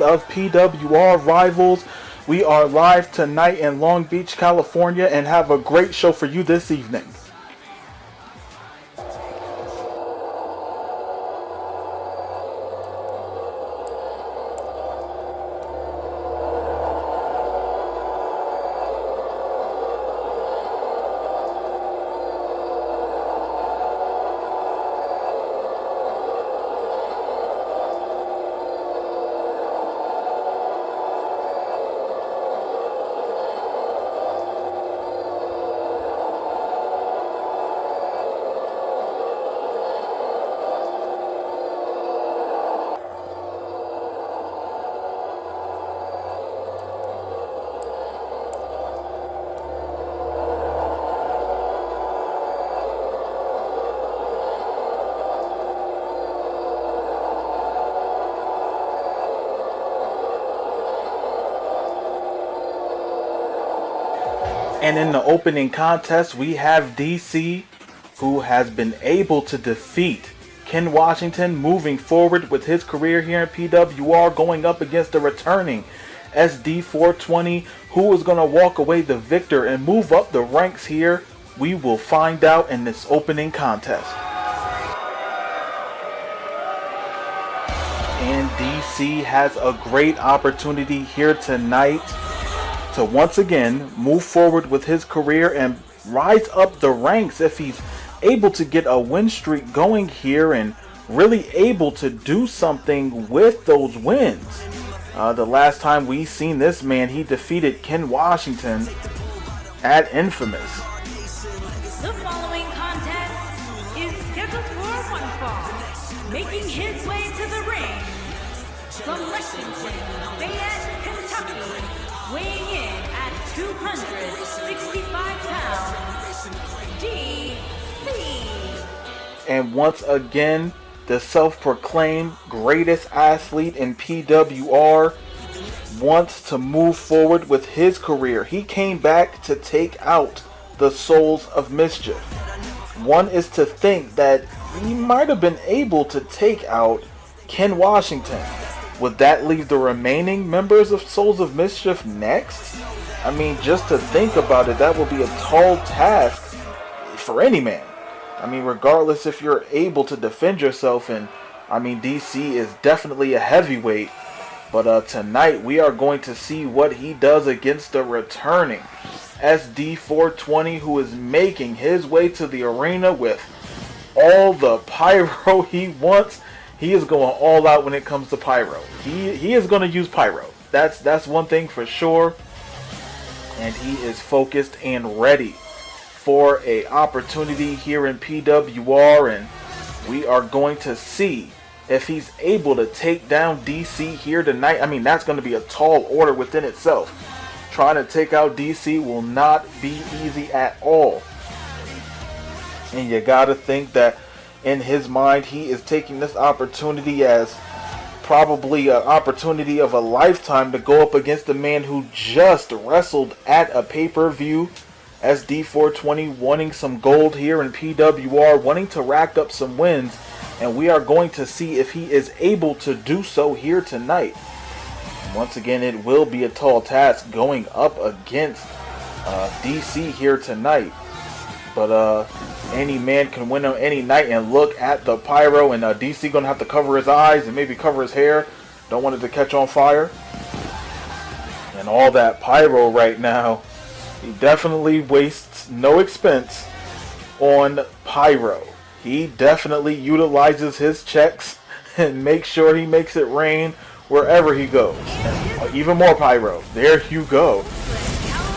of PWR Rivals. We are live tonight in Long Beach, California, and have a great show for you this evening. And in the opening contest, we have DC, who has been able to defeat Ken Washington, moving forward with his career here in PWR, going up against the returning SD420, who is going to walk away the victor and move up the ranks here. We will find out in this opening contest. And DC has a great opportunity here tonight to once again move forward with his career and rise up the ranks if he's able to get a win streak going here and really able to do something with those wins. The last time we seen this man, he defeated Ken Washington at Infamous. The following contest is scheduled for one fall, making his way to the ring from Lexington, Fayette, Kentucky, weighing in at 265 pounds, DC. And once again, the self-proclaimed greatest athlete in PWR wants to move forward with his career. He came back to take out the Souls of Mischief. One is to think that he might have been able to take out Ken Washington. Would that leave the remaining members of Souls of Mischief next? I mean, just to think about it, that would be a tall task for any man. I mean, regardless if you're able to defend yourself, and I mean, DC is definitely a heavyweight. But tonight we are going to see what he does against the returning SD420, who is making his way to the arena with all the pyro he wants. He is going all out when it comes to pyro. He is going to use pyro. That's one thing for sure. And he is focused and ready for a opportunity here in PWR, and we are going to see if he's able to take down DC here tonight. I mean, that's going to be a tall order within itself. Trying to take out DC will not be easy at all. And you got to think that in his mind, he is taking this opportunity as probably an opportunity of a lifetime to go up against the man who just wrestled at a pay-per-view. SD420 wanting some gold here in PWR, wanting to rack up some wins, and we are going to see if he is able to do so here tonight. Once again, it will be a tall task going up against DC here tonight. But any man can win on any night, and look at the pyro, and DC gonna have to cover his eyes and maybe cover his hair. Don't want it to catch on fire. And all that pyro right now, he definitely wastes no expense on pyro. He definitely utilizes his checks and makes sure he makes it rain wherever he goes. And even more pyro. There you go.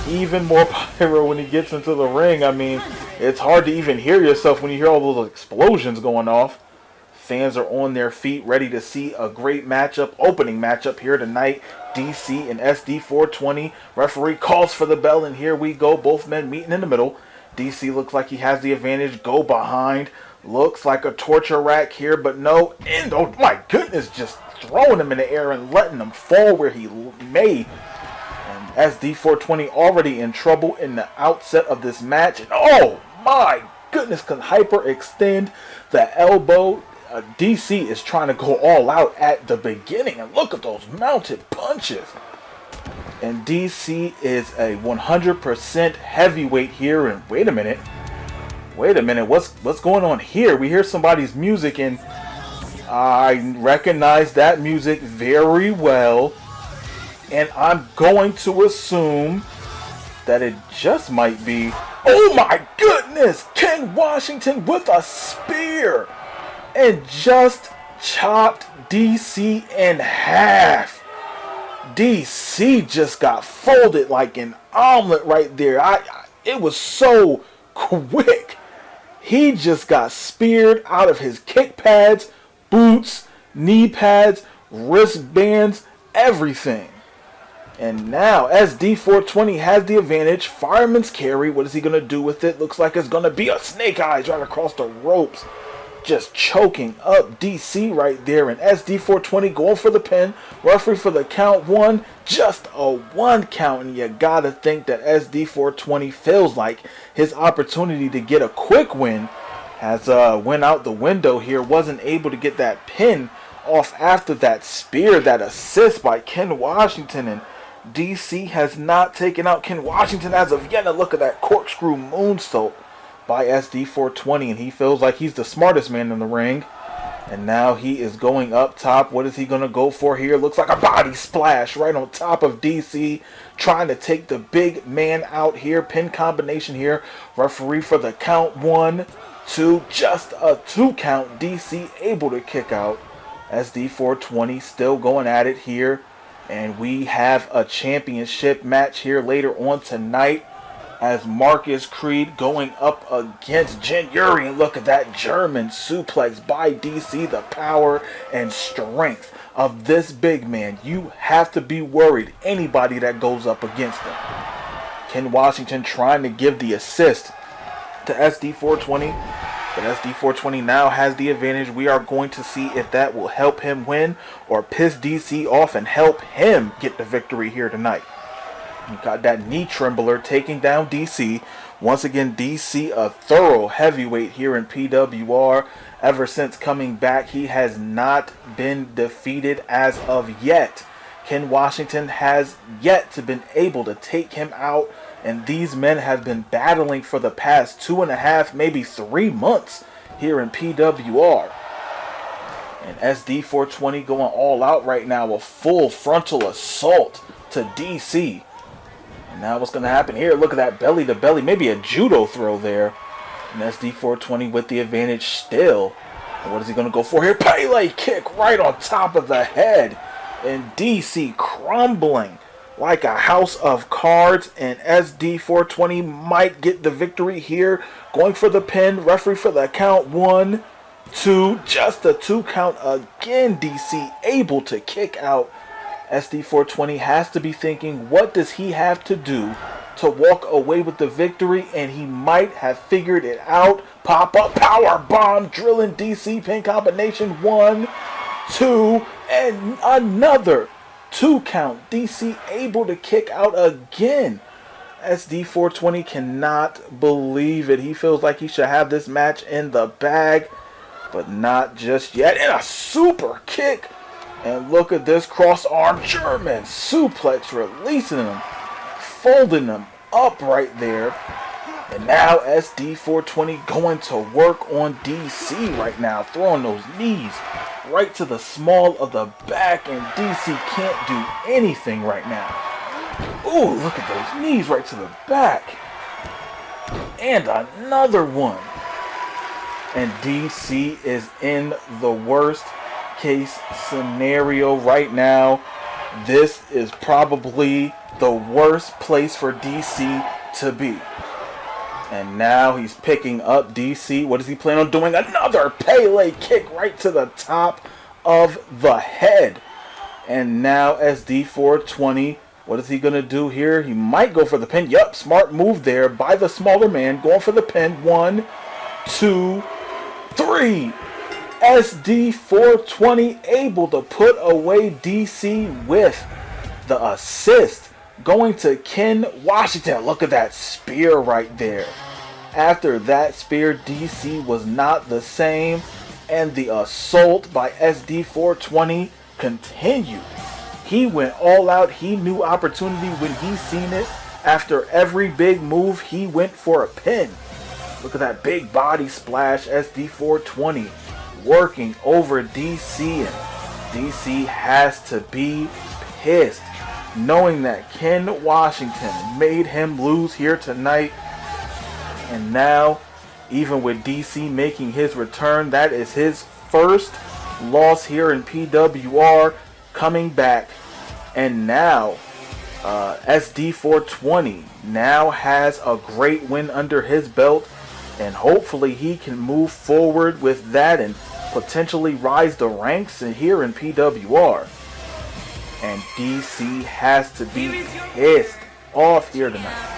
Even more pyro when he gets into the ring. I mean, it's hard to even hear yourself when you hear all those explosions going off. Fans are on their feet, ready to see a great matchup, opening matchup here tonight. DC and SD420. Referee calls for the bell, and here we go. Both men meeting in the middle. DC looks like he has the advantage. Go behind. Looks like a torture rack here, but no. And oh my goodness, just throwing him in the air and letting him fall where he may. And SD420 already in trouble in the outset of this match. And oh my goodness, can hyperextend the elbow DC is trying to go all out at the beginning. And look at those mounted punches. And DC is a 100% heavyweight here. And wait a minute, what's going on here? We hear somebody's music, and I recognize that music very well. And I'm going to assume that it just might be, oh my goodness, Ken Washington with a spear, and just chopped DC in half. DC just got folded like an omelet right there. It was so quick. He just got speared out of his kick pads, boots, knee pads, wristbands, everything. And now SD420 has the advantage. Fireman's carry. What is he going to do with it? Looks like it's going to be a snake eyes right across the ropes. Just choking up DC right there. And SD420 going for the pin. Referee for the count 1. Just a 1 count. And you got to think that SD420 feels like his opportunity to get a quick win has went out the window here. Wasn't able to get that pin off after that spear, that assist by Ken Washington. And DC has not taken out Ken Washington as of yet. And look at that corkscrew moonsault by SD420, and he feels like he's the smartest man in the ring. And now he is going up top. What is he going to go for here? Looks like a body splash right on top of DC, trying to take the big man out here. Pin combination here. Referee for the count 1, 2, just a 2 count. DC able to kick out. SD420 still going at it here. And we have a championship match here later on tonight, as Marcus Creed going up against Jin Yuri. And look at that German suplex by DC. The power and strength of this big man. You have to be worried anybody that goes up against him. Ken Washington trying to give the assist to SD420. But SD420 now has the advantage. We are going to see if that will help him win or piss DC off and help him get the victory here tonight. You got that knee trembler taking down DC. Once again, DC a thorough heavyweight here in PWR. Ever since coming back, he has not been defeated as of yet. Ken Washington has yet to been able to take him out. And these men have been battling for the past 2.5, maybe 3 months here in PWR. And SD420 going all out right now. A full frontal assault to DC. And now what's going to happen here? Look at that belly to belly. Maybe a judo throw there. And SD420 with the advantage still. And what is he going to go for here? Pele kick right on top of the head. And DC crumbling like a house of cards. And SD420 might get the victory here. Going for the pin. Referee for the count 1, 2. Just a 2 count again. DC able to kick out. SD420 has to be thinking, what does he have to do to walk away with the victory? And he might have figured it out. Pop up power bomb, drilling DC, pin combination 1, 2, and another 2 count. DC able to kick out again. SD420 cannot believe it. He feels like he should have this match in the bag, but not just yet. And a super kick. And look at this cross-arm German suplex, releasing him, folding him up right there. And now SD420 going to work on DC right now, throwing those knees right to the small of the back, and DC can't do anything right now. Ooh, look at those knees right to the back. And another one. And DC is in the worst case scenario right now. This is probably the worst place for DC to be. And now he's picking up DC. What does he plan on doing? Another Pele kick right to the top of the head. And now SD420, what is he going to do here? He might go for the pin. Yup, smart move there by the smaller man. Going for the pin. 1, 2, 3. SD420 able to put away DC with the assist. Going to Ken Washington. Look at that spear right there. After that spear, DC was not the same. And the assault by SD420 continued. He went all out. He knew opportunity when he seen it. After every big move, he went for a pin. Look at that big body splash. SD420 working over DC, and DC has to be pissed knowing that Ken Washington made him lose here tonight. And now, even with DC making his return, that is his first loss here in PWR, coming back. And now SD420 now has a great win under his belt, and hopefully he can move forward with that and potentially rise the ranks here in PWR. And DC has to be pissed off here tonight.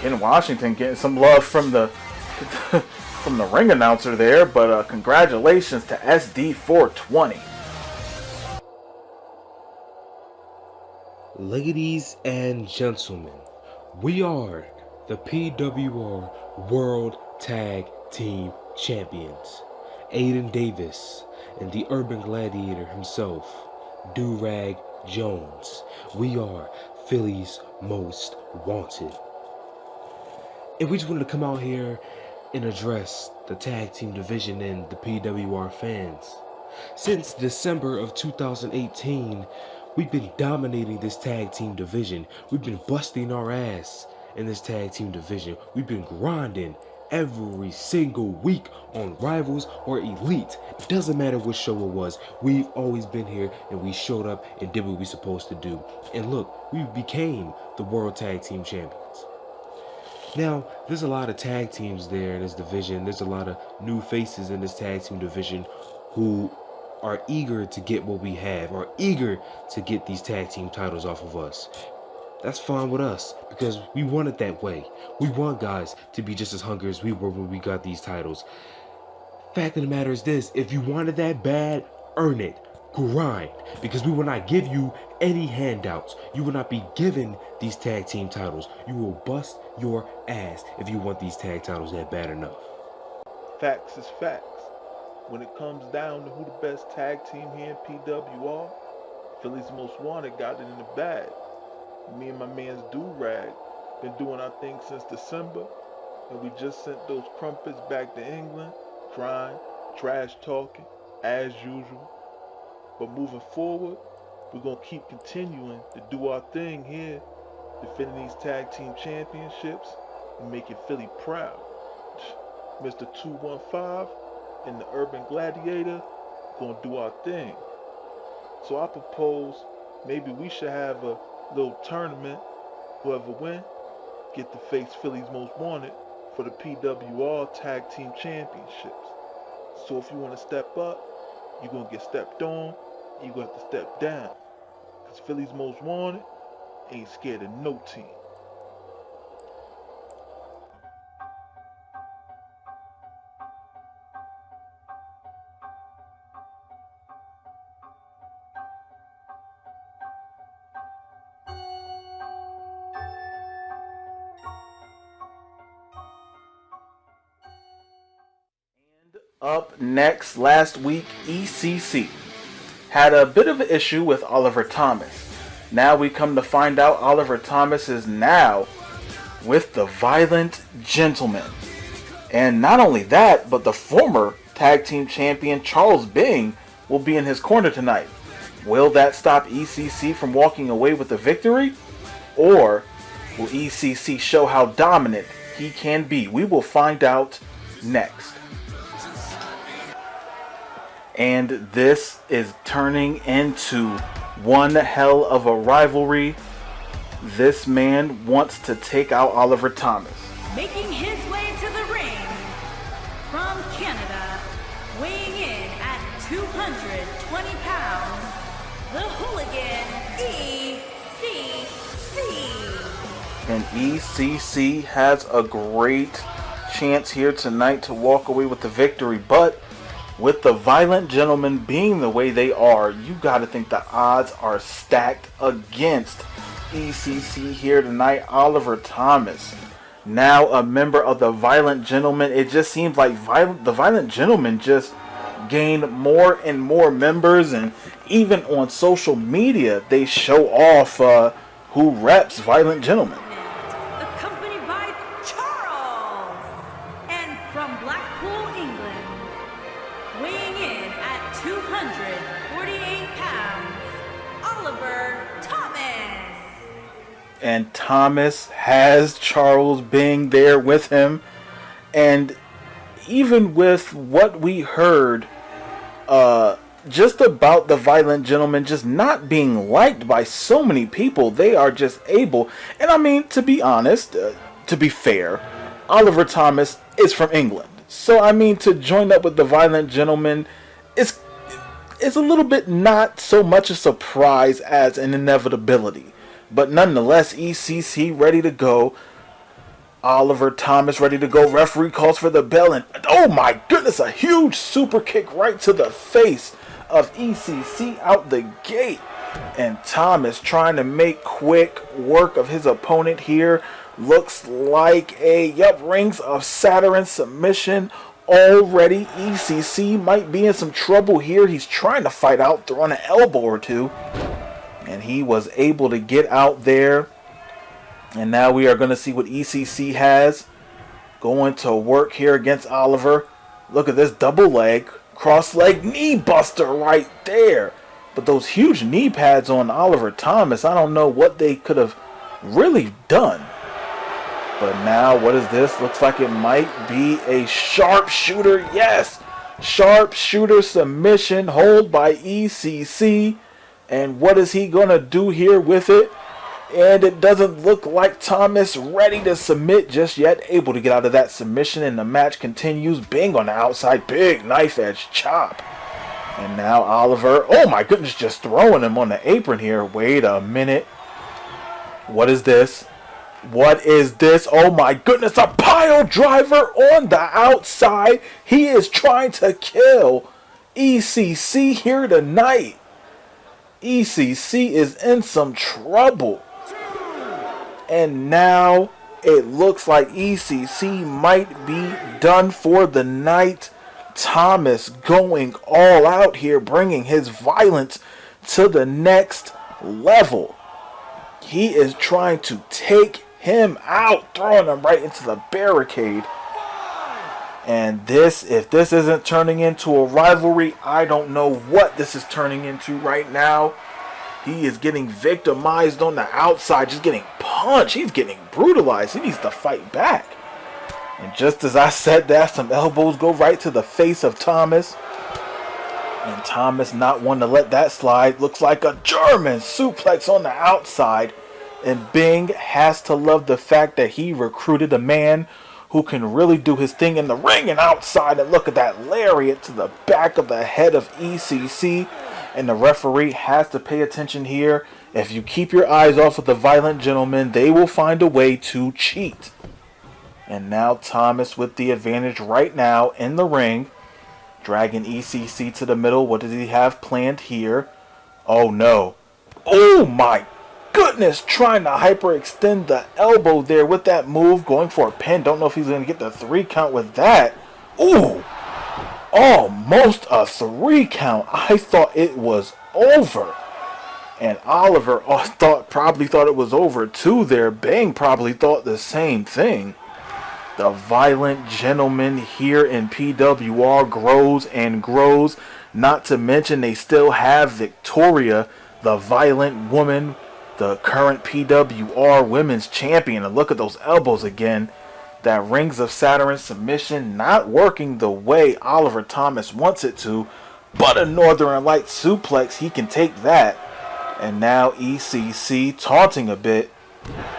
Ken Washington getting some love from the from the ring announcer there, but congratulations to SD420. Ladies and gentlemen, we are the PWR World Tag Team Champions. Aiden Davis and the Urban Gladiator himself, Do-Rag Jones. We are Philly's Most Wanted. And we just wanted to come out here and address the tag team division and the PWR fans. Since December of 2018, we've been dominating this tag team division. We've been busting our ass in this tag team division. We've been grinding every single week on Rivals or Elite. It doesn't matter what show it was. We've always been here, and we showed up and did what we supposed to do. And look, we became the World Tag Team Champions. Now, there's a lot of tag teams there in this division. There's a lot of new faces in this tag team division who are eager to get what we have, are eager to get these tag team titles off of us. That's fine with us, because we want it that way. We want guys to be just as hungry as we were when we got these titles. Fact of the matter is this: if you want it that bad, earn it. Grind, because we will not give you any handouts. You will not be given these tag team titles. You will bust your ass if you want these tag titles that bad enough. Facts is facts. When it comes down to who the best tag team here in PWR, Philly's Most Wanted got it in the bag. Me and my man's Do-Rag been doing our thing since December, and we just sent those crumpets back to England, crying, trash talking, as usual. But moving forward, we're going to keep continuing to do our thing here, defending these tag team championships and making Philly proud. Mr. 215 and the Urban Gladiator going to do our thing. So I propose maybe we should have a little tournament. Whoever wins get to face Philly's Most Wanted for the PWR Tag Team Championships. So if you want to step up, you're going to get stepped on, you're going to have to step down. Because Philly's Most Wanted ain't scared of no team. Up next, last week, ECC had a bit of an issue with Oliver Thomas. Now we come to find out Oliver Thomas is now with the Violent Gentlemen. And not only that, but the former tag team champion Charles Bing will be in his corner tonight. Will that stop ECC from walking away with the victory? Or will ECC show how dominant he can be? We will find out next. And this is turning into one hell of a rivalry. This man wants to take out Oliver Thomas. Making his way to the ring from Canada, weighing in at 220 pounds, the hooligan ECC. And ECC has a great chance here tonight to walk away with the victory, but with the Violent Gentlemen being the way they are, you gotta think the odds are stacked against ECC here tonight. Oliver Thomas now a member of the Violent Gentlemen. It just seems like the Violent Gentlemen just gain more and more members, and even on social media they show off who reps Violent Gentlemen. Accompanied by Charles. And from Blackpool, England, weighing in at 248 pounds, Oliver Thomas. And Thomas has Charles being there with him, and even with what we heard just about the Violent Gentlemen just not being liked by so many people, they are just able, and I mean, to be honest, to be fair, Oliver Thomas is from England, so I mean, to join up with the Violent Gentlemen is a little bit not so much a surprise as an inevitability. But nonetheless, ECC ready to go. Oliver Thomas ready to go. Referee calls for the bell, and oh my goodness, a huge super kick right to the face of ECC out the gate. And Thomas trying to make quick work of his opponent here. Looks like a, Rings of Saturn submission already. ECC might be in some trouble here. He's trying to fight out, throwing an elbow or two. And he was able to get out there. And now we are going to see what ECC has. Going to work here against Oliver. Look at this double leg, cross leg knee buster right there. But those huge knee pads on Oliver Thomas, I don't know what they could have really done. But now, what is this? Looks like it might be a sharpshooter. Yes! Sharpshooter submission, hold by ECC. And what is he going to do here with it? And it doesn't look like Thomas ready to submit just yet. Able to get out of that submission, and the match continues. Bing on the outside. Big knife edge chop. And now Oliver, oh my goodness, just throwing him on the apron here. Wait a minute. What is this? What is this? Oh my goodness, a pile driver on the outside. He is trying to kill ECC here tonight. ECC is in some trouble. And now it looks like ECC might be done for the night. Thomas going all out here, bringing his violence to the next level. He is trying to take him out, throwing him right into the barricade. And this, if this isn't turning into a rivalry, I don't know what this is turning into right now. He is getting victimized on the outside, just getting punched. He's getting brutalized. He needs to fight back. And just as I said that, some elbows go right to the face of Thomas. And Thomas not wanting to let that slide. Looks like a German suplex on the outside. And Bing has to love the fact that he recruited a man who can really do his thing in the ring and outside. And look at that lariat to the back of the head of ECC. And the referee has to pay attention here. If you keep your eyes off of the Violent Gentlemen, they will find a way to cheat. And now Thomas with the advantage right now in the ring. Dragging ECC to the middle. What does he have planned here? Oh no. Oh my goodness. Trying to hyperextend the elbow there with that move. Going for a pin. Don't know if he's going to get the 3 count with that. Ooh. Almost a 3 count. I thought it was over. And Oliver probably thought it was over too there. Bang probably thought the same thing. The Violent Gentleman here in PWR grows and grows. Not to mention they still have Victoria, the Violent Woman, the current PWR Women's Champion. And look at those elbows again. That Rings of Saturn submission not working the way Oliver Thomas wants it to. But a Northern Light suplex, he can take that. And now ECC taunting a bit.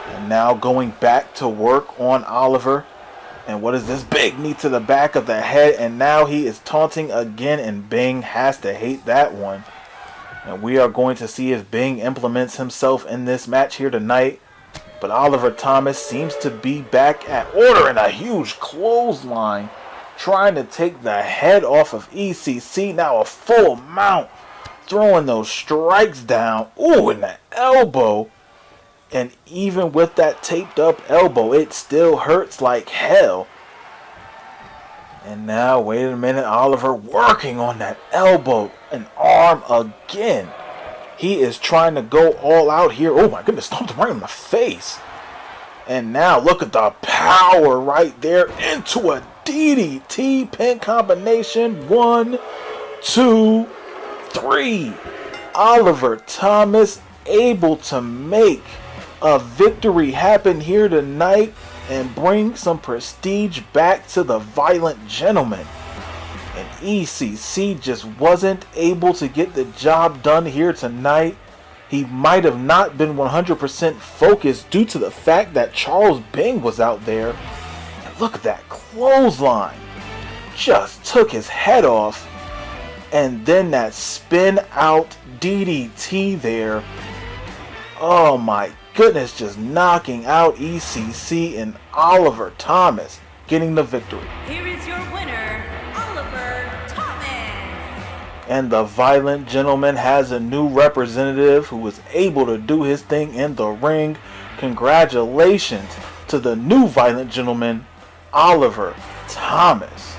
And now going back to work on Oliver. And what is this? Big knee to the back of the head. And now he is taunting again. And Bing has to hate that one. And we are going to see if Bing implements himself in this match here tonight. But Oliver Thomas seems to be back at order in a huge clothesline. Trying to take the head off of ECC. Now a full mount. Throwing those strikes down. Ooh, and the elbow. And even with that taped up elbow, it still hurts like hell. And now, wait a minute, Oliver working on that elbow and arm again. He is trying to go all out here. Oh my goodness, stomped him right in the face. And now look at the power right there into a DDT pin combination. 1, 2, 3. Oliver Thomas able to make a victory happen here tonight and bring some prestige back to the Violent Gentleman. And ECC just wasn't able to get the job done here tonight. He might have not been 100% focused due to the fact that Charles Bing was out there. And look at that clothesline. Just took his head off. And then that spin out DDT there. Oh my goodness, just knocking out ECC and Oliver Thomas, getting the victory. Here is your winner, Oliver Thomas. And the Violent Gentleman has a new representative who was able to do his thing in the ring. Congratulations to the new Violent Gentleman, Oliver Thomas.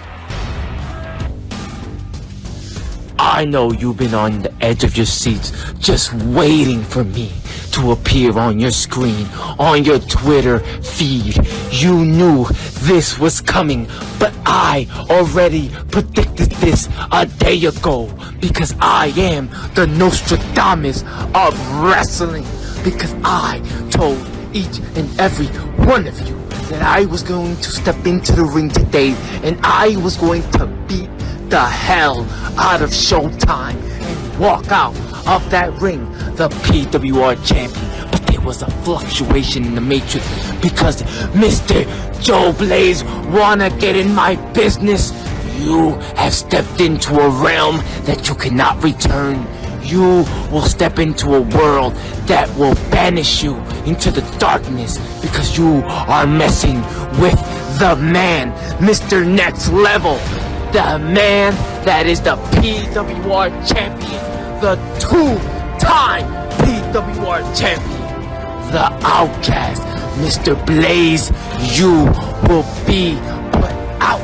I know you've been on the edge of your seats just waiting for me to appear on your screen, on your Twitter feed. You knew this was coming, but I already predicted this a day ago because I am the Nostradamus of wrestling, because I told each and every one of you that I was going to step into the ring today and I was going to beat the hell out of Showtime and walk out of that ring the PWR champion. But there was a fluctuation in the matrix because Mr. Joe Blaze wanna get in my business. You have stepped into a realm that you cannot return. You will step into a world that will banish you into the darkness because you are messing with the man, Mr. Next Level. The man that is the PWR champion, the two-time PWR champion, the outcast, Mr. Blaze. You will be put out.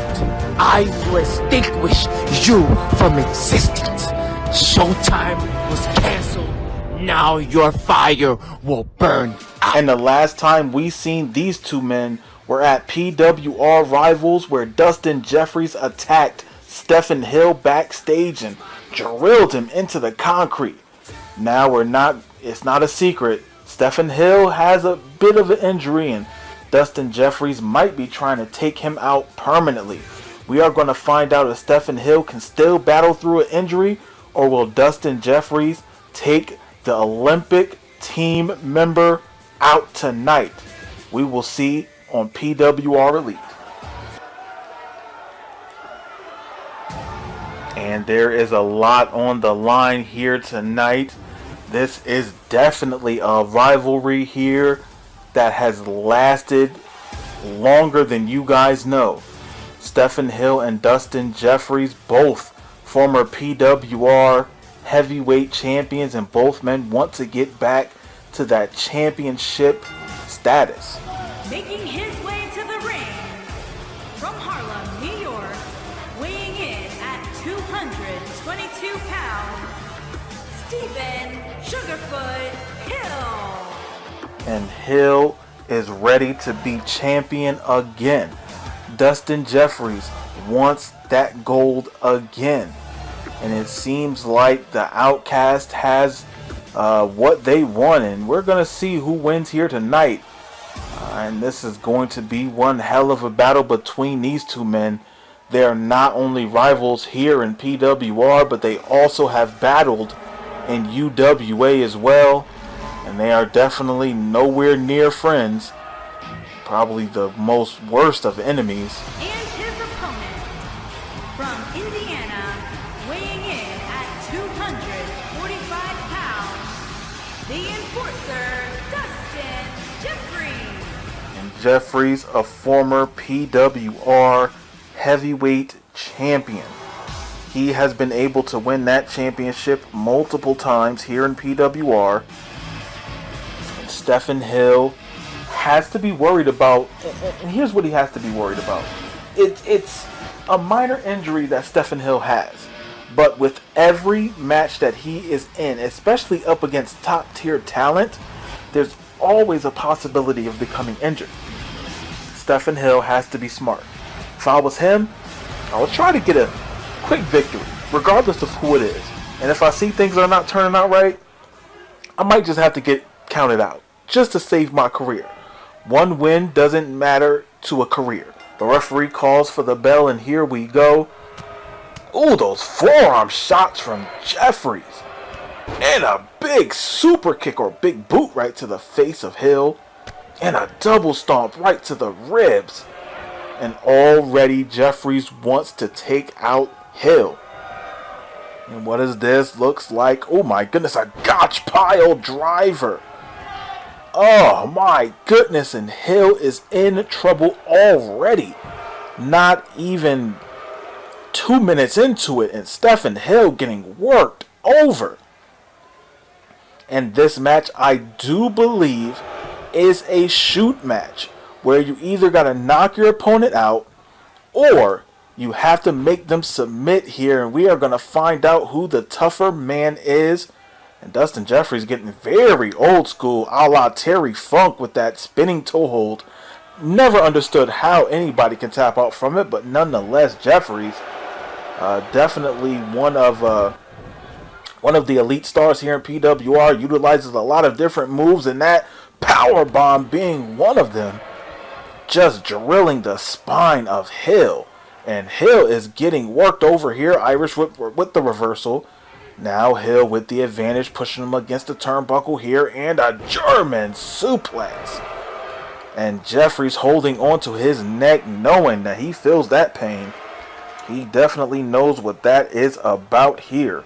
I will extinguish you from existence. Showtime was canceled. Now your fire will burn out. And the last time we seen these two men were at PWR Rivals, where Dustin Jeffries attacked Stephen Hill backstage and drilled him into the concrete. Now it's not a secret. Stephen Hill has a bit of an injury and Dustin Jeffries might be trying to take him out permanently. We are going to find out if Stephen Hill can still battle through an injury, or will Dustin Jeffries take the Olympic team member out tonight. We will see on PWR Elite. And there is a lot on the line here tonight. This is definitely a rivalry here that has lasted longer than you guys know. Stephen Hill and Dustin Jeffries, both former PWR heavyweight champions, and both men want to get back to that championship status. Making his way to the ring from Harlem, New York, weighing in at 222 pounds, Stephen Sugarfoot Hill. And Hill is ready to be champion again. Dustin Jeffries wants that gold again. And it seems like the Outcast has what they want, and we're going to see who wins here tonight. And this is going to be one hell of a battle between these two men. They are not only rivals here in PWR, but they also have battled in UWA as well. And they are definitely nowhere near friends. Probably the most worst of enemies. And his opponent from Indiana, weighing in at 245 pounds, the Enforcer, Dustin Jeffries. And Jeffries, a former PWR heavyweight champion. He has been able to win that championship multiple times here in PWR. Stephen Hill has to be worried about, and here's what he has to be worried about. It's a minor injury that Stephen Hill has, but with every match that he is in, especially up against top tier talent, there's always a possibility of becoming injured. Stephen Hill has to be smart. If I was him, I would try to get a quick victory, regardless of who it is. And if I see things are not turning out right, I might just have to get counted out, just to save my career. One win doesn't matter to a career. The referee calls for the bell, and here we go. Ooh, those forearm shots from Jeffries. And a big super kick or big boot right to the face of Hill. And a double stomp right to the ribs. And already Jeffries wants to take out Hill. And what is this? Looks like, oh my goodness, a gotch pile driver. Oh my goodness, and Hill is in trouble already. Not even 2 minutes into it, and Stephen Hill getting worked over. And this match, I do believe, is a shoot match, where you either got to knock your opponent out, or you have to make them submit here, and we are going to find out who the tougher man is. And Dustin Jeffries getting very old school, a la Terry Funk with that spinning toe hold. Never understood how anybody can tap out from it, but nonetheless, Jeffries, definitely one of the elite stars here in PWR, utilizes a lot of different moves, and that power bomb being one of them, just drilling the spine of Hill. And Hill is getting worked over here. Irish whip with the reversal. Now Hill with the advantage, pushing him against the turnbuckle here, and a German suplex. And Jeffries holding onto his neck, knowing that he feels that pain. He definitely knows what that is about here.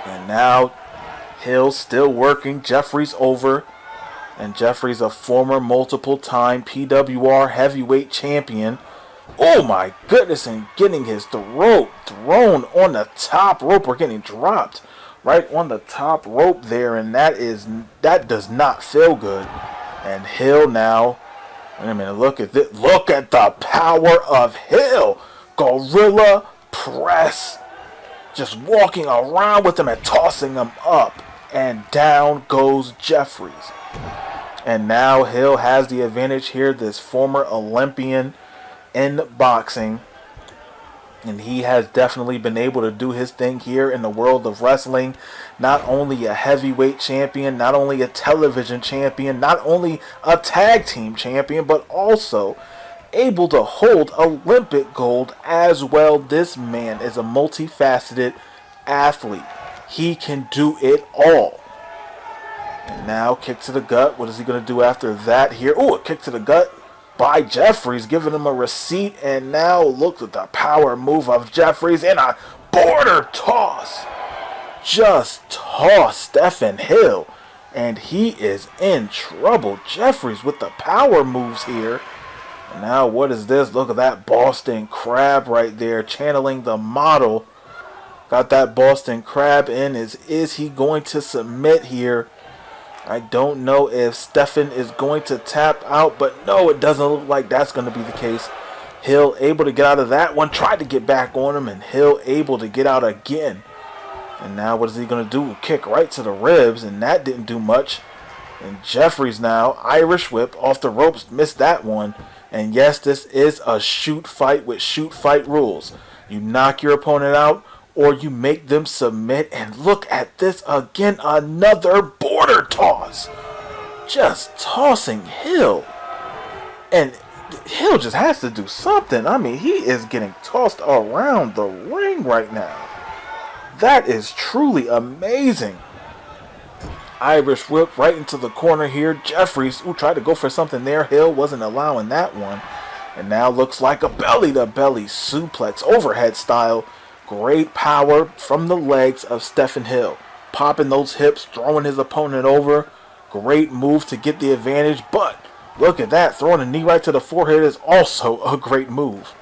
And now Hill still working Jeffries over. And Jeffries, a former multiple-time PWR heavyweight champion. Oh my goodness, and getting his throat thrown on the top rope, or getting dropped right on the top rope there, and that does not feel good. And Hill now, wait a minute, look at this, look at the power of Hill. Gorilla press, just walking around with him and tossing him up, and down goes Jeffries. And now Hill has the advantage here, this former Olympian in boxing, and he has definitely been able to do his thing here in the world of wrestling. Not only a heavyweight champion, not only a television champion, not only a tag team champion, but also able to hold Olympic gold as well. This man is a multifaceted athlete. He can do it all. And now kick to the gut. What is he going to do after that here? Oh, a kick to the gut by Jeffries, giving him a receipt. And now look at the power move of Jeffries in a border toss. Just toss Stephen Hill, and he is in trouble. Jeffries with the power moves here. And now what is this? Look at that Boston Crab right there, channeling the model. Got that Boston Crab in. Is he going to submit here? I don't know if Stephen is going to tap out, but no, it doesn't look like that's going to be the case. Hill able to get out of that one, tried to get back on him, and Hill able to get out again. And now what is he going to do? Kick right to the ribs, and that didn't do much. And Jeffries now, Irish whip off the ropes, missed that one. And yes, this is a shoot fight with shoot fight rules. You knock your opponent out, or you make them submit. And look at this again, another border toss. Just tossing Hill. And Hill just has to do something. I mean, he is getting tossed around the ring right now. That is truly amazing. Irish whip right into the corner here. Jeffries, who tried to go for something there. Hill wasn't allowing that one. And now looks like a belly-to-belly suplex, overhead style. Great power from the legs of Stephen Hill. Popping those hips, throwing his opponent over. Great move to get the advantage. But look at that. Throwing a knee right to the forehead is also a great move.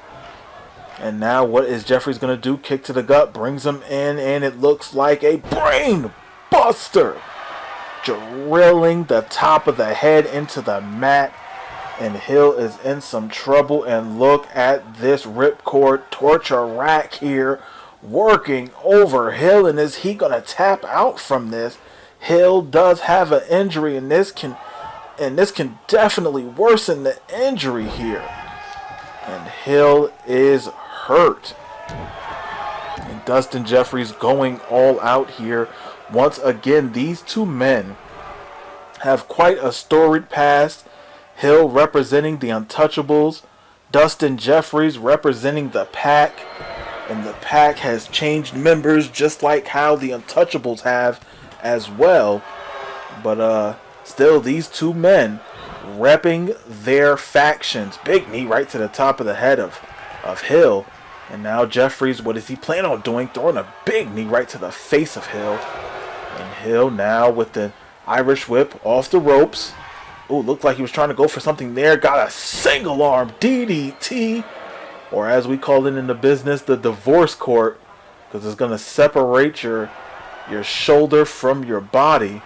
And now what is Jeffries going to do? Kick to the gut, brings him in, and it looks like a brain buster. drilling the top of the head into the mat. And Hill is in some trouble. And look at this ripcord torture rack here working over Hill. And is he going to tap out from this? Hill does have an injury, and this can definitely worsen the injury here. And Hill is hurt. And Dustin Jeffries going all out here. Once again, these two men have quite a storied past. Hill representing the Untouchables, Dustin Jeffries representing the Pack, and the Pack has changed members just like how the Untouchables have as well. But still, these two men repping their factions. Big knee right to the top of the head of Hill. And now Jeffries, what does he plan on doing? Throwing a big knee right to the face of Hill. And Hill now with the Irish whip off the ropes. Ooh, looked like he was trying to go for something there. Got a single arm DDT. Or as we call it in the business, the divorce court. Because it's going to separate your shoulder from your body.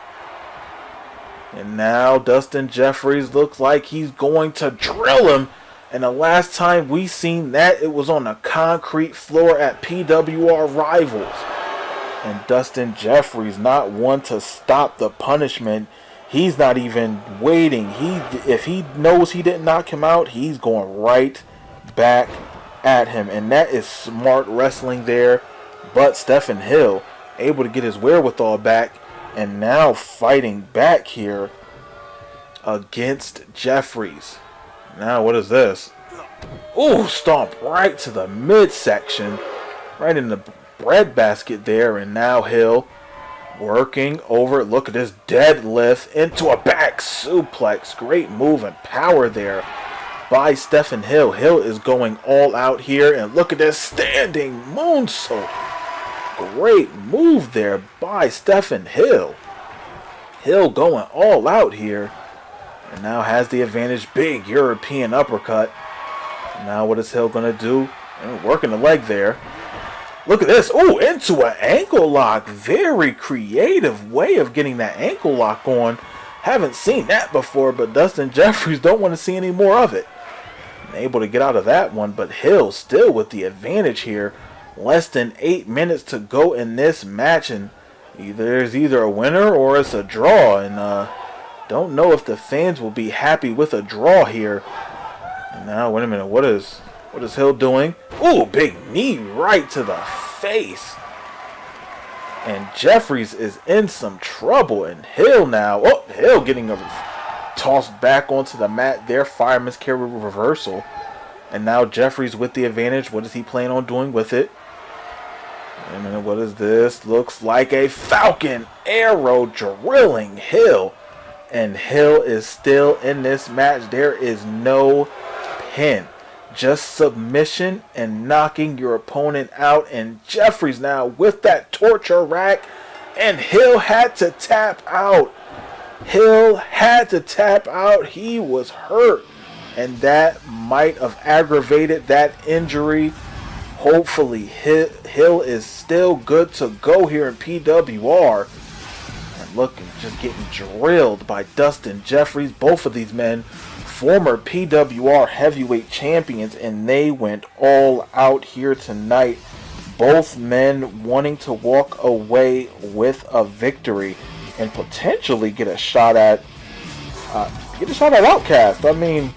And now Dustin Jeffries looks like he's going to drill him. And the last time we seen that, it was on the concrete floor at PWR Rivals. And Dustin Jeffries not one to stop the punishment. He's not even waiting. If he knows he didn't knock him out, he's going right back at him. And that is smart wrestling there. But Stephen Hill able to get his wherewithal back. And now fighting back here against Jeffries. Now what is this? Ooh, stomp right to the midsection. Right in the breadbasket there. And now Hill working over. Look at this deadlift into a back suplex. Great move and power there by Stephen Hill. Hill is going all out here. And look at this standing moonsault. Great move there by Stephen Hill. Hill going all out here. And now has the advantage. Big European uppercut. Now what is Hill going to do? Working the leg there. Look at this. Ooh, into an ankle lock. Very creative way of getting that ankle lock on. Haven't seen that before, but Dustin Jeffries don't want to see any more of it. And able to get out of that one, but Hill still with the advantage here. Less than 8 minutes to go in this match, and there's either a winner or it's a draw. And don't know if the fans will be happy with a draw here. And now, wait a minute, what is Hill doing? Ooh, big knee right to the face. And Jeffries is in some trouble. And Hill now, oh, Hill getting tossed back onto the mat there. Fireman's carry reversal. And now Jeffries with the advantage. What does he plan on doing with it? Wait a minute, what is this? Looks like a Falcon Arrow drilling Hill. And Hill is still in this match. There is no pin. Just submission and knocking your opponent out. And Jeffries now with that torture rack. And Hill had to tap out. Hill had to tap out. He was hurt. And that might have aggravated that injury. Hopefully Hill is still good to go here in PWR. And look, just getting drilled by Dustin Jeffries. Both of these men former PWR heavyweight champions, and they went all out here tonight. Both men wanting to walk away with a victory and potentially get a shot at Outcast. I mean,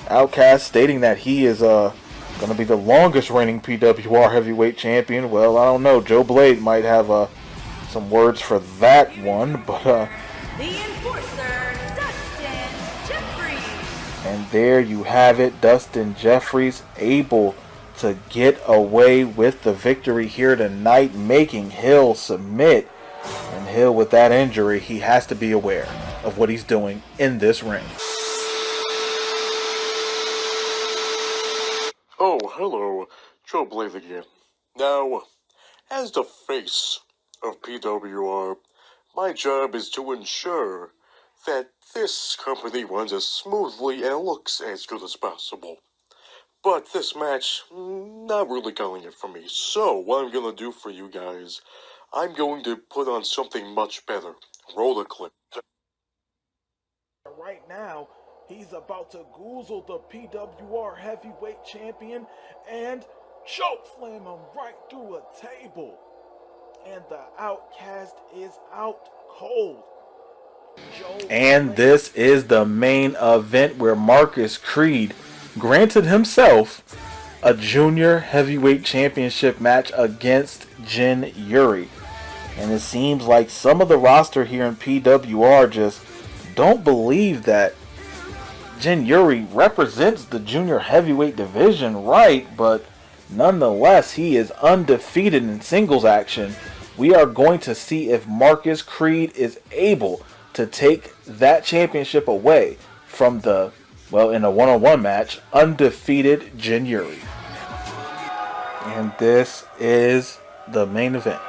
Outcast stating that he is going to be the longest reigning PWR heavyweight champion. Well, I don't know. Joe Blade might have some words for that one, but the enforcer, Dustin Jeffries. And there you have it, Dustin Jeffries able to get away with the victory here tonight, making Hill submit. And Hill, with that injury, he has to be aware of what he's doing in this ring. Oh, hello, Joe Blade again. Now, as the face of PWR, my job is to ensure that this company runs as smoothly and looks as good as possible. But this match, not really calling it for me. So, what I'm gonna do for you guys, I'm going to put on something much better. Roll the clip. right now he's about to goozle the PWR heavyweight champion and choke slam him right through a table. And the Outcast is out cold. And this is the main event where Marcus Creed granted himself a junior heavyweight championship match against Jin Yuri. And it seems like some of the roster here in PWR just don't believe that Jin Yuri represents the junior heavyweight division right, but nonetheless, he is undefeated in singles action. We are going to see if Marcus Creed is able to take that championship away from the, well, in a one-on-one match, undefeated Jin Yuri. And this is the main event.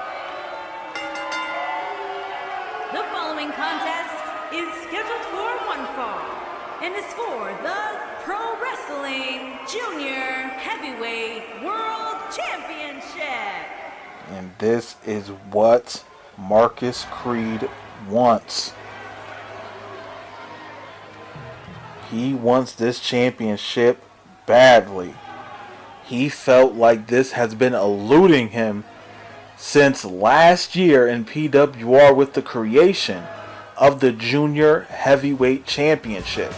The following contest is scheduled for one fall and is for the Pro Wrestling Junior Heavyweight World Championship. And this is what Marcus Creed wants. He wants this championship badly. He felt like this has been eluding him since last year in PWR with the creation of the Junior Heavyweight Championship.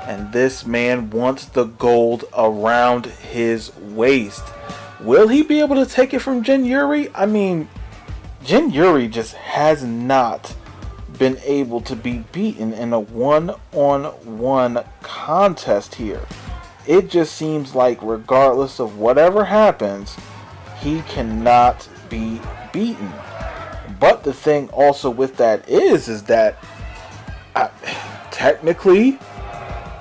And this man wants the gold around his waist. Will he be able to take it from Jin Yuri? I mean, Jin Yuri just has not been able to be beaten in a one-on-one contest here. It just seems like regardless of whatever happens, he cannot be beaten. But the thing also with that is that technically,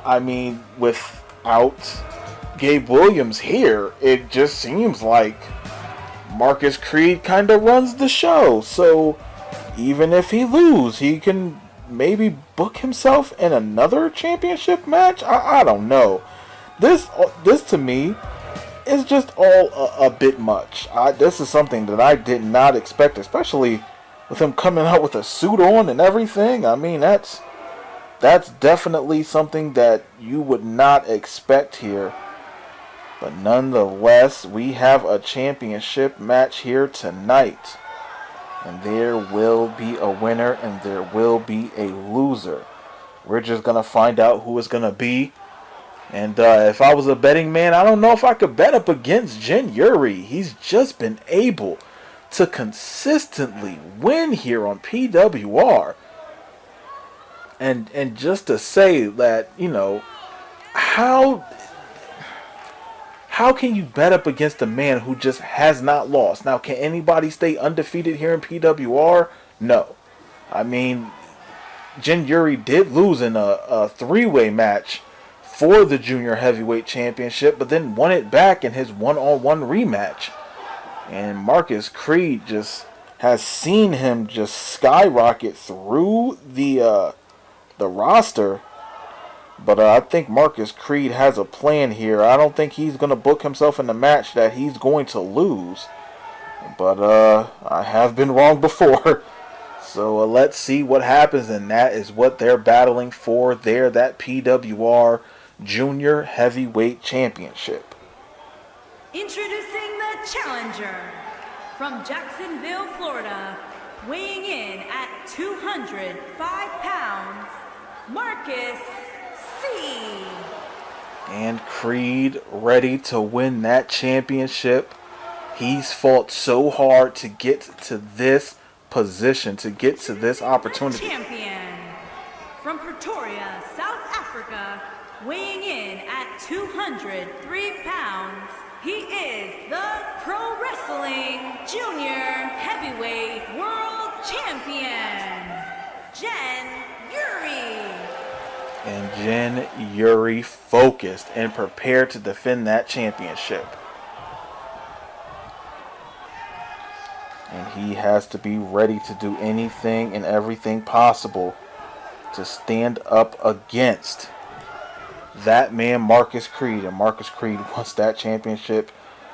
I mean, without Gabe Williams here, it just seems like Marcus Creed kind of runs the show. So even if he loses, he can maybe book himself in another championship match. I don't know. This to me is just all a bit much. This is something that I did not expect, especially with him coming out with a suit on and everything. I mean, that's definitely something that you would not expect here. But nonetheless, we have a championship match here tonight. And there will be a winner and there will be a loser. We're just going to find out who it's going to be. And if I was a betting man, I don't know if I could bet up against Jin Yuri. He's just been able to consistently win here on PWR. And just to say that, you know, how can you bet up against a man who just has not lost? Now, can anybody stay undefeated here in PWR? No. I mean, Jin Yuri did lose in a three-way match for the Junior Heavyweight Championship, but then won it back in his one-on-one rematch. And Marcus Creed just has seen him just skyrocket through the roster. But I think Marcus Creed has a plan here. I don't think he's going to book himself in a match that he's going to lose. But I have been wrong before. So let's see what happens. And that is what they're battling for there. That PWR Junior Heavyweight Championship. Introducing the challenger from Jacksonville, Florida, weighing in at 205 pounds, Marcus C. And Creed ready to win that championship. He's fought so hard to get to this position, to get to this opportunity. Champion from Pretoria, South Africa, weighing in at 203 pounds, he is the Pro Wrestling Junior Heavyweight World Champion, Jin Yuri. And Jin Yuri focused and prepared to defend that championship. And he has to be ready to do anything and everything possible to stand up against that man, Marcus Creed. And Marcus Creed wants that championship.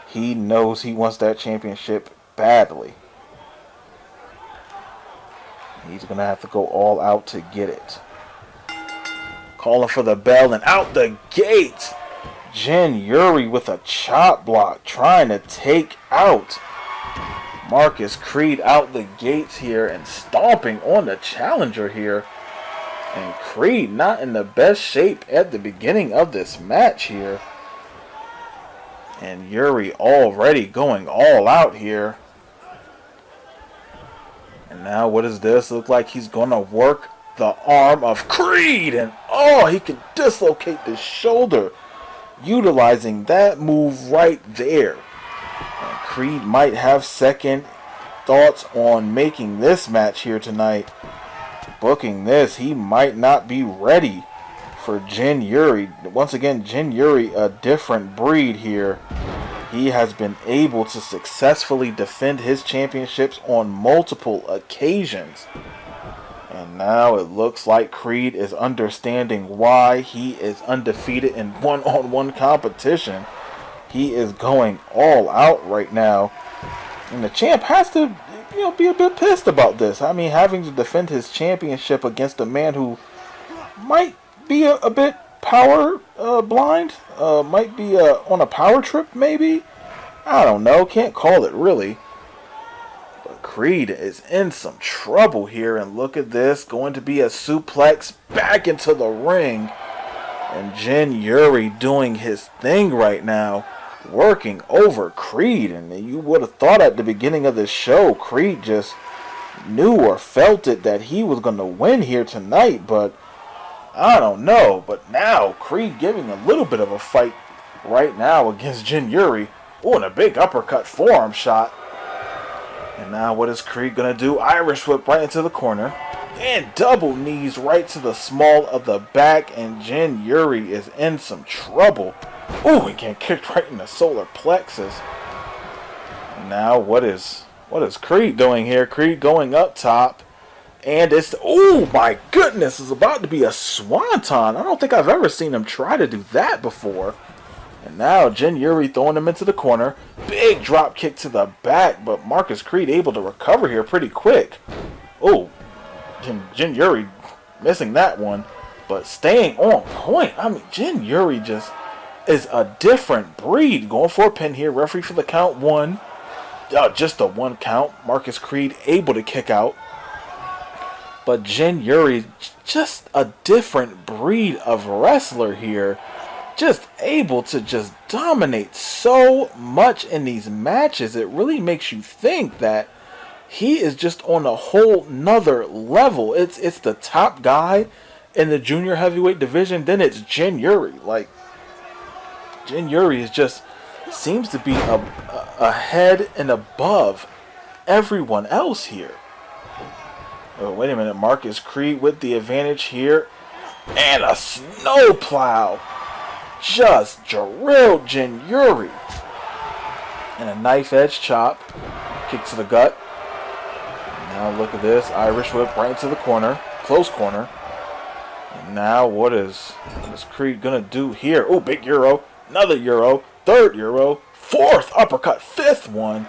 He knows he wants that championship badly. He's going to have to go all out to get it. calling for the bell, and out the gates, Jin Yuri with a chop block trying to take out Marcus Creed out the gates here and stomping on the challenger here. And Creed not in the best shape at the beginning of this match here. And Yuri already going all out here. And now what does this look like? He's going to work the arm of Creed. And oh, he can dislocate the shoulder, utilizing that move right there. And Creed might have second thoughts on making this match here tonight. Booking this, he might not be ready for Jin Yuri. Once again, Jin Yuri, a different breed here. He has been able to successfully defend his championships on multiple occasions. And now it looks like Creed is understanding why he is undefeated in one-on-one competition. He is going all out right now. And the champ has to, be a bit pissed about this. I mean, having to defend his championship against a man who might be a bit power blind, might be on a power trip maybe. I don't know, can't call it really. But Creed is in some trouble here, and look at this, going to be a suplex back into the ring. And Jin Yuri doing his thing right now, working over Creed. And you would have thought at the beginning of this show Creed just knew or felt it that he was going to win here tonight, but I don't know. But now Creed giving a little bit of a fight right now against Jin Yuri. Oh, and a big uppercut forearm shot. And now what is Creed going to do? Irish whip right into the corner. And double knees right to the small of the back. And Jin Yuri is in some trouble. Oh, he getting kicked right in the solar plexus. And now what is Creed doing here? Creed going up top. And it's, oh my goodness, it's about to be a swanton. I don't think I've ever seen him try to do that before. And now Jin Yuri throwing him into the corner. Big drop kick to the back, but Marcus Creed able to recover here pretty quick. Oh, Jin Yuri missing that one, but staying on point. I mean, Jin Yuri just is a different breed. Going for a pin here. Referee for the count, 1. Just a 1 count. Marcus Creed able to kick out. But Jin Yuri, just a different breed of wrestler here. Just able to just dominate so much in these matches. It really makes you think that he is just on a whole nother level. It's the top guy in the junior heavyweight division. Then it's Jin Yuri. Like, Jin Yuri is just seems to be ahead and above everyone else here. Oh, wait a minute. Marcus Creed with the advantage here. And a snowplow. Just drilled Jin Yuri. And a knife edge chop. Kick to the gut. Now look at this. Irish whip right into the corner. Close corner. And now what is Creed going to do here? Oh, big Euro. Another Euro. Third Euro. Fourth uppercut. Fifth one.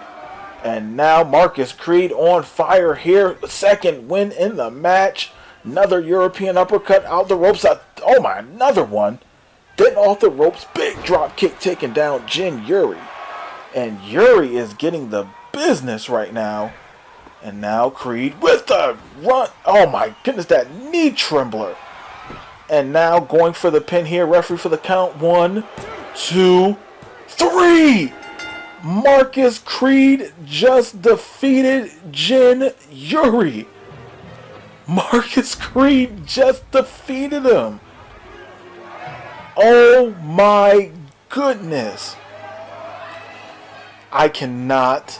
And now Marcus Creed on fire here. Second win in the match. Another European uppercut out the ropes. Oh my, another one. Then off the ropes. Big drop kick taking down Jin Yuri. And Yuri is getting the business right now. And now Creed with the run. Oh my goodness, that knee trembler. And now going for the pin here. Referee for the count. 1, 2, 3. Marcus Creed just defeated Jin Yuri. Marcus Creed just defeated him. Oh my goodness. I cannot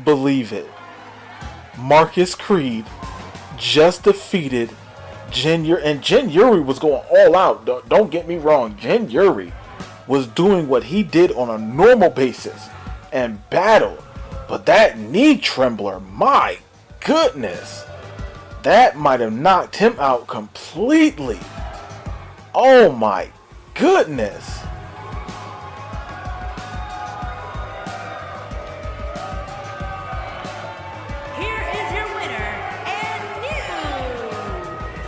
believe it. Marcus Creed just defeated Jin Yuri. And Jin Yuri was going all out. Don't get me wrong. Jin Yuri was doing what he did on a normal basis and battle. But that knee trembler, my goodness. That might have knocked him out completely. Oh my goodness. Here is your winner and new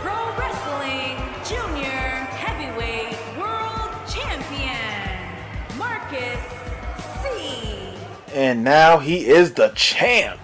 Pro Wrestling Junior Marcus C. And now he is the champ.